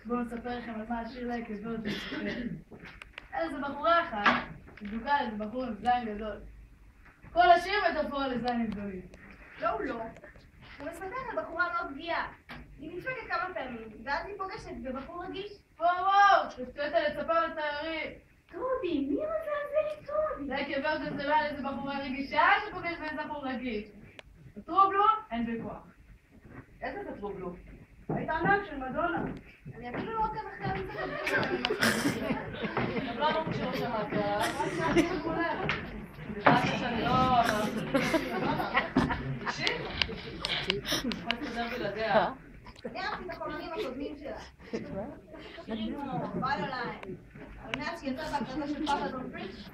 בואו נספר לכם על מה השיר להיקבות שמספר. איזה בחורה אחת, בדוקה איזה בחור עם זין גדול. כל השיר מטאפורה לזין גדולים. לא, הוא לא. הוא מספר על בחורה מאוד פגיעה. היא נדפקת כמה פעמים, ואז היא פוגשת בבחור רגיש. וואו, תפתעת לספר לתיירים. טובי, מי מזלזל לי טובי? להיקבות זה לא על איזה בחורה רגישה שפוגש באיזה בחור רגיש. טרובלו, אין בכוח. איזה זה טרובלו? היית ענק של מדונה. אני אפילו לא עוקב אחרי המצב הזה. גם לא אמרתי שלא שמעת, רק שמעתי שכולה. בטח שאני לא אמרתי. תקשיב? יכולת לדבר בלעדיה. אני אהבתי את החומרים הקודמים שלה. שירים כמו בא לו להם. אבל מאז שיצא בהקלטה של פאפה דון פריץ',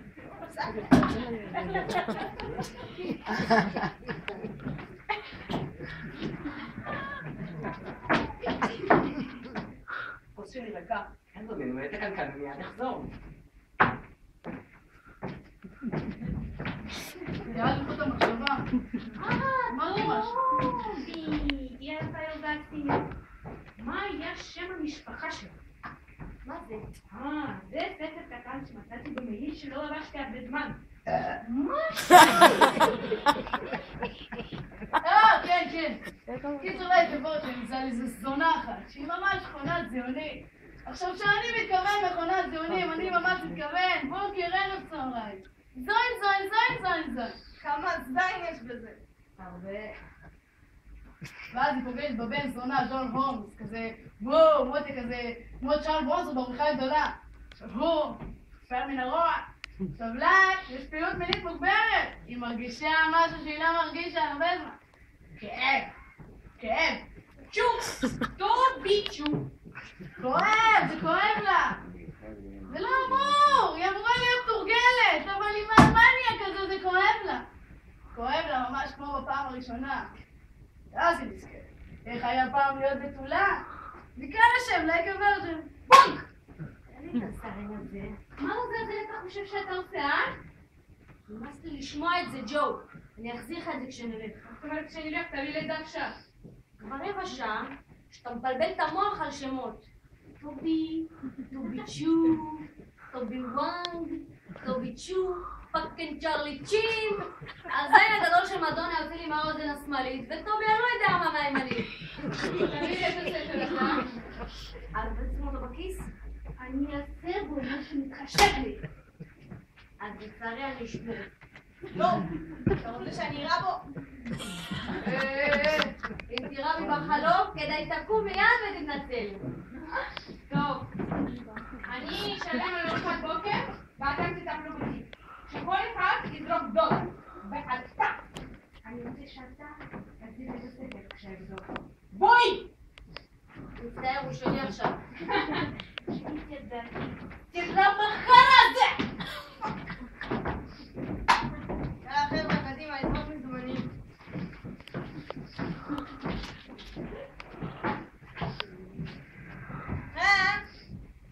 כוס שלי ריקה. אין זו מנועי, תקלקל, אני מיד אחזור. יאללה, זאת המחשבה. מה זה משהו? היא עשתה ילדה קטינה. מה היה שם המשפחה שלה? מה זה? זה ספר קטן שמצאתי במעיל שלא לבשתי הרבה זמן. כן. קיצור להיקבות שנמצא לי זה זונה אחת, שהיא ממש מכונת זיונים. עכשיו כשאני מתכוון מכונת זיונים, אני ממש מתכוון בוקר ערב צהריים. זין. כמה זין יש בזה? הרבה. ואז היא פוגשת בבן זונה, ג'ון הולמס, כזה, וואו, מוטי כזה, כמו צ'ארל ברונסון בבריכה גדולה. עכשיו הוא, ספר מן הרוע. עכשיו לה, יש פעילות מינית מוגברת. היא מרגישה משהו שהיא לא מרגישה הרבה זמן. כאב. טובי צ'ו. כואב, זה כואב לה. זה לא אמור, היא אמורה להיות תורגלת, אבל היא מהמניה כזה, זה כואב לה. כואב לה ממש כמו בפעם הראשונה. אז היא נזכרת. איך היה פעם להיות בתולה? מכאן השם, לייקה ורג'ן. בונק! אין לי את הסרן הזה. מה זה אתה חושב שאתה עושה, נמאס לי לשמוע את זה, ג'ו. אני אחזיר לך את זה כשנלך. זאת אומרת, כשנלך, תביא לי דף שעה. כבר רבע שעה שאתה מבלבל את המוח על שמות. טובי צ'ו, טובי וואנג, טובי צ'ו, פאקינג צ'רלי צ'ין. הזין הגדול של מדונה יוצא לי מהאוזן השמאלית, וטובי אני לא יודע מה מהימנית. תביא לי את הספר הזה. אז תשים אותו בכיס? אני אעשה בו מה שמתחשק לי. אז לצערי אני אשבור. לא, אתה רוצה שאני אירה בו? אם תירה בי בחלום, כדאי תקום מיד ותתנצל. טוב, אני אשלם על ארוחת בוקר, ואתם תטפלו בי. שכל אחד יזרוק דולר. ואתה, אני רוצה שאתה תחזיר את הספר כשאחזור. בואי! מצטער, הוא שלי עכשיו. שיניתי את דעתי. תראה בחרא הזה! יאללה חבר'ה, קדימה, לזרוק מזומנים.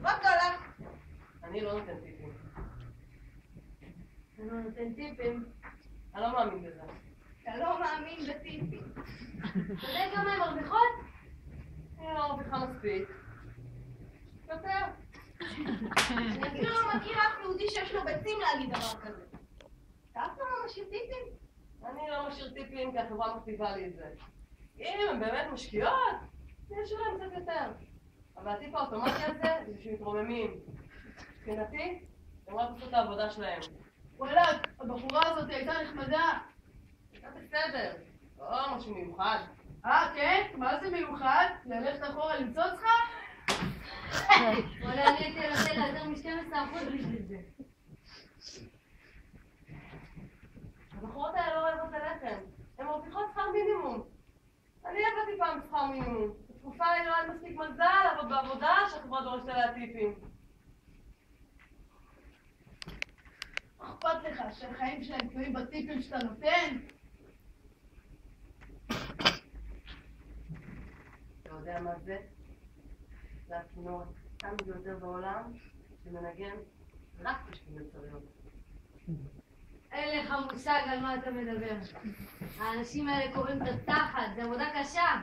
רק דולר. אני לא נותן טיפים. אני לא נותן טיפים. אני לא מאמין בזה. אתה לא מאמין בטיפים. אתה יודע כמה הן מרוויחות? אני לא מרוויחה מספיק. יותר. אני אפילו לא מכיר אף יהודי שיש לו ביצים להגיד דבר כזה. אתה אף פעם לא משאיר טיפים? אני לא משאיר טיפים כי החברה מכתיבה לי את זה. אם הן באמת משקיעות, יש להם קצת יותר. אבל הטיפ האוטומטי הזה זה שמתרוממים. מבחינתי, הם רק עשו את העבודה שלהם. וואלה, הבחורה הזאת הייתה נחמדה. הייתה בסדר. לא משהו מיוחד. כן? מה זה מיוחד? ללכת אחורה למצוא אותך? וואלה, אני הייתי רוצה להזר מ-12% בשביל זה. הבחורות האלה לא אוהבות ללחם. הן מרוויחות שכר מינימום. אני עבדתי פעם שכר מינימום. בתקופה לי לא היה מספיק מזל לעבוד בעבודה שהחברה דורשת עליה טיפים. אכפת לך שהחיים שלהם תלויים בטיפים שאתה נותן? אתה יודע מה זה? זה הכינור הקטן ביותר בעולם שמנגן רק בשביל מצריות. אין לך מושג על מה אתה מדבר. האנשים האלה קוראים את התחת, זה עבודה קשה.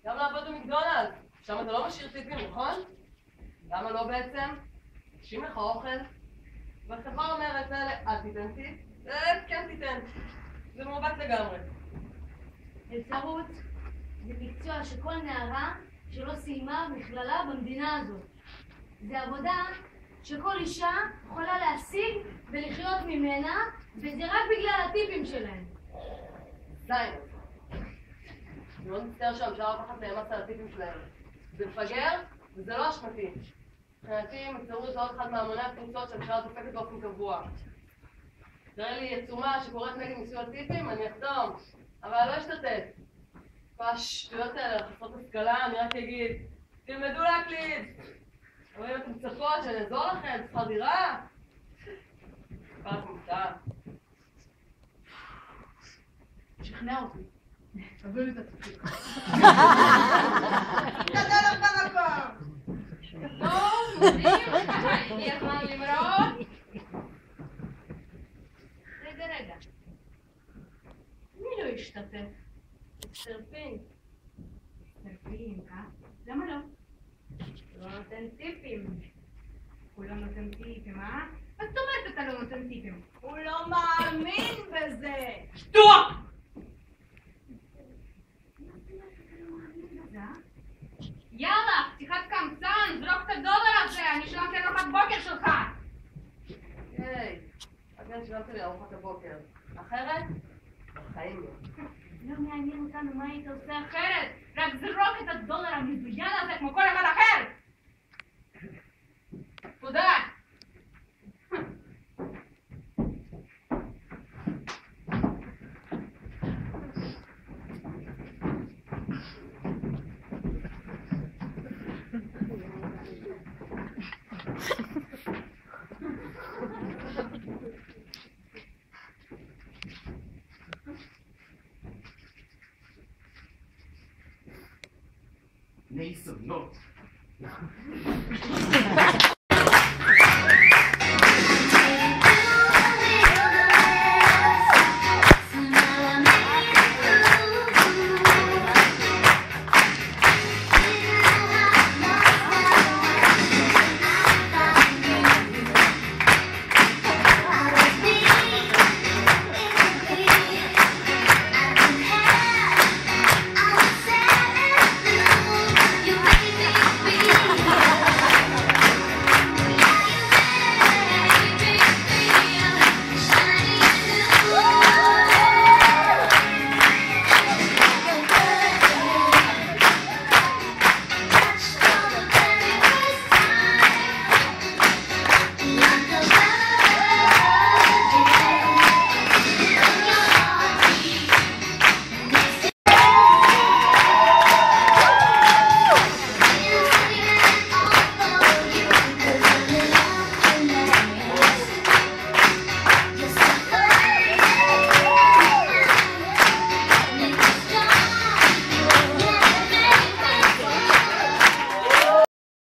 גם לעבוד במקדונלדס. שם אתה לא משאיר טיפים, נכון? למה לא בעצם? נשים לך אוכל, והחברה אומרת לאלה, אל תיתן טיפ, כן תיתן. זה מעוות לגמרי. מלצרות זה מקצוע שכל נערה שלא סיימה מכללה במדינה הזאת. זה עבודה שכל אישה יכולה להשיג ולחיות ממנה, וזה רק בגלל הטיפים שלהם. זין. אני מאוד מצטער שהמשלה פחת נאמץ על הטיפים שלהם. זה מפגר, וזה לא אשמתי. מבחינתי, מלצרות זה עוד אחד מהמוני הקבוצות שהמשלה דופקת באופן קבוע. תראה לי עצומה שקוראת נגד מיסוי הטיפים, אני אחתום. אבל לא אשתתף. השטויות האלה, חסרות השכלה, אני רק אגיד, תלמדו להקליד. אבל אם אתם צפות שאני אעזור לכם, שכר דירה. פרק מופתע. שכנע אותי. תביאו לי את הטיפים. תודה לך במקום. טוב, מודים, הגיע הזמן למרוד. רגע. מי לא השתתף? סרפין. סרפין, למה לא? לא נותן טיפים. הוא לא נותן טיפים, אה? מה זאת אומרת אתה לא נותן טיפים? הוא לא מאמין בזה! שטוח! יאללה, פתיחת קמצן, זרוק את הדולר הזה, אני שלמתי ארוחת בוקר שלך! היי, אתם שילמתם לי ארוחת הבוקר. אחרת? בחיים לא. לא מעניין אותנו מה היית עושה אחרת, רק זרוק את הדולר המזוין הזה כמו כל אחד אחר! תודה! בני זונות.